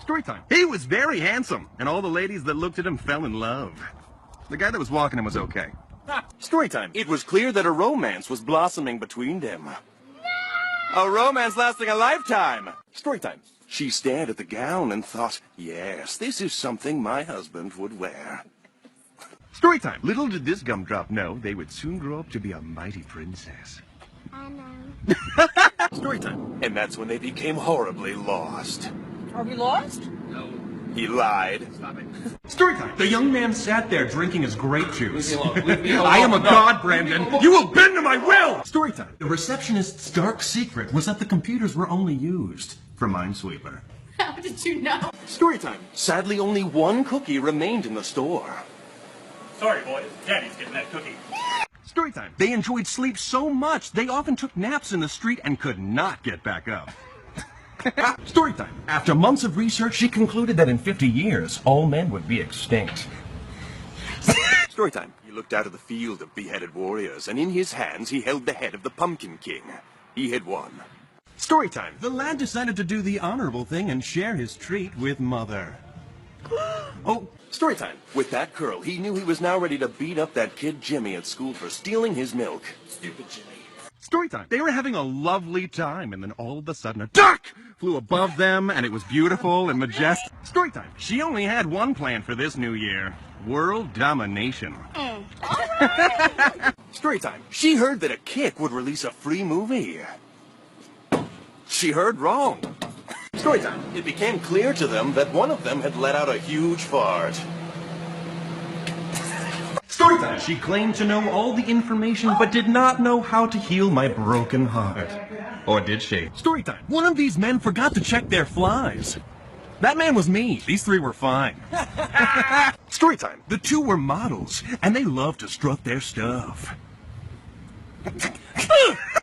Story time. He was very handsome, and all the ladies that looked at him fell in love. The guy that was walking him was okay. Story time. It was clear that a romance was blossoming between them. No! A romance lasting a lifetime. Story time. She stared at the gown and thought, yes, this is something my husband would wear. Story time. Little did this gumdrop know they would soon grow up to be a mighty princess. I know. Story time. And that's when they became horribly lost. Are we lost? No. He lied. Stop it. Story time. The young man sat there drinking his grape juice. Leave me alone. Leave me alone. I am a No. god, Brandon. You will bend to my will! Story time. The receptionist's dark secret was that the computers were only used for Minesweeper. How did you know? Story time. Sadly, only one cookie remained in the store. Sorry, boys. Daddy's getting that cookie. Story time. They enjoyed sleep so much, they often took naps in the street and could not get back up. Story time. After months of research, she concluded that in 50 years, all men would be extinct. Story time. He looked out of the field of beheaded warriors, and in his hands he held the head of the Pumpkin King. He had won. Story time. The lad decided to do the honorable thing and share his treat with Mother. Oh, story time. With that curl, he knew he was now ready to beat up that kid Jimmy at school for stealing his milk. Stupid Jimmy. Story time. They were having a lovely time, and then all of a sudden a duck flew above them, and it was beautiful and majestic. Story time. She only had one plan for this new year. World domination. Story time. She heard that a kick would release a free movie. She heard wrong. Story time. It became clear to them that one of them had let out a huge fart. Story time. She claimed to know all the information, but did not know how to heal my broken heart. Or did she? Story time. One of these men forgot to check their flies. That man was me. These three were fine. Story time. The two were models, and they loved to strut their stuff.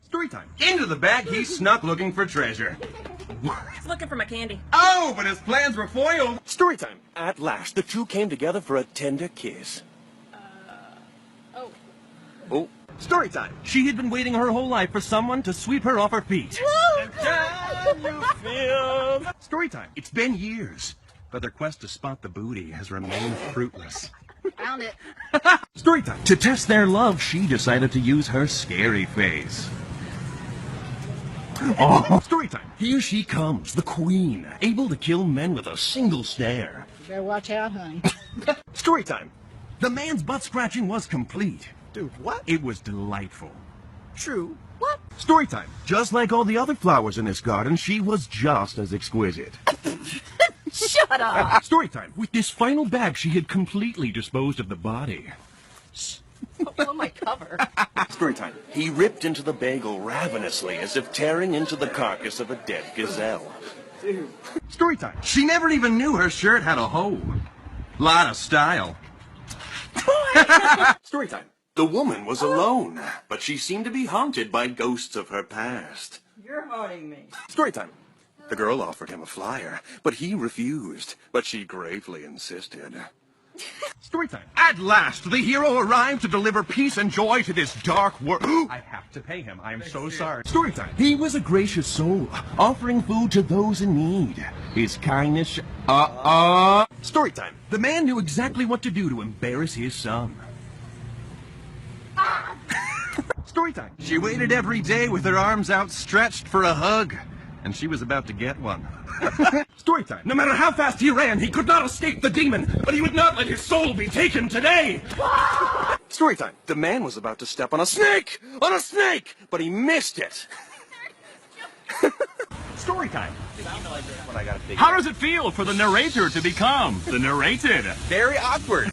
Story time. Into the bag he snuck looking for treasure. He's looking for my candy. Oh, but his plans were foiled. Story time. At last, the two came together for a tender kiss. Oh. Oh. Story time. She had been waiting her whole life for someone to sweep her off her feet. Story time. It's been years, but their quest to spot the booty has remained fruitless. Found it. Story time. To test their love, she decided to use her scary face. Oh. Story time. Here she comes, the queen, able to kill men with a single stare. You better watch out, honey. Story time. The man's butt scratching was complete. Dude, what? It was delightful. True. What? Story time. Just like all the other flowers in this garden, she was just as exquisite. Shut up. Story time. With this final bag, she had completely disposed of the body. Blow my cover. Story time. He ripped into the bagel ravenously as if tearing into the carcass of a dead gazelle. Dude. Story time. She never even knew her shirt had a hole. Lot of style. Story time. The woman was alone, but she seemed to be haunted by ghosts of her past. You're haunting me. Story time. The girl offered him a flyer, but he refused, but she gravely insisted. Story time. At last, the hero arrived to deliver peace and joy to this dark world. I have to pay him. I am so sorry. Story time. He was a gracious soul, offering food to those in need. His kindness... Story time. The man knew exactly what to do to embarrass his son. Story time. She waited every day with her arms outstretched for a hug, and she was about to get one. Story time. No matter how fast he ran, he could not escape the demon, but he would not let his soul be taken today. Story time. The man was about to step on a snake! On a snake! But he missed it. Story time. How does it feel for the narrator to become the narrated? Very awkward.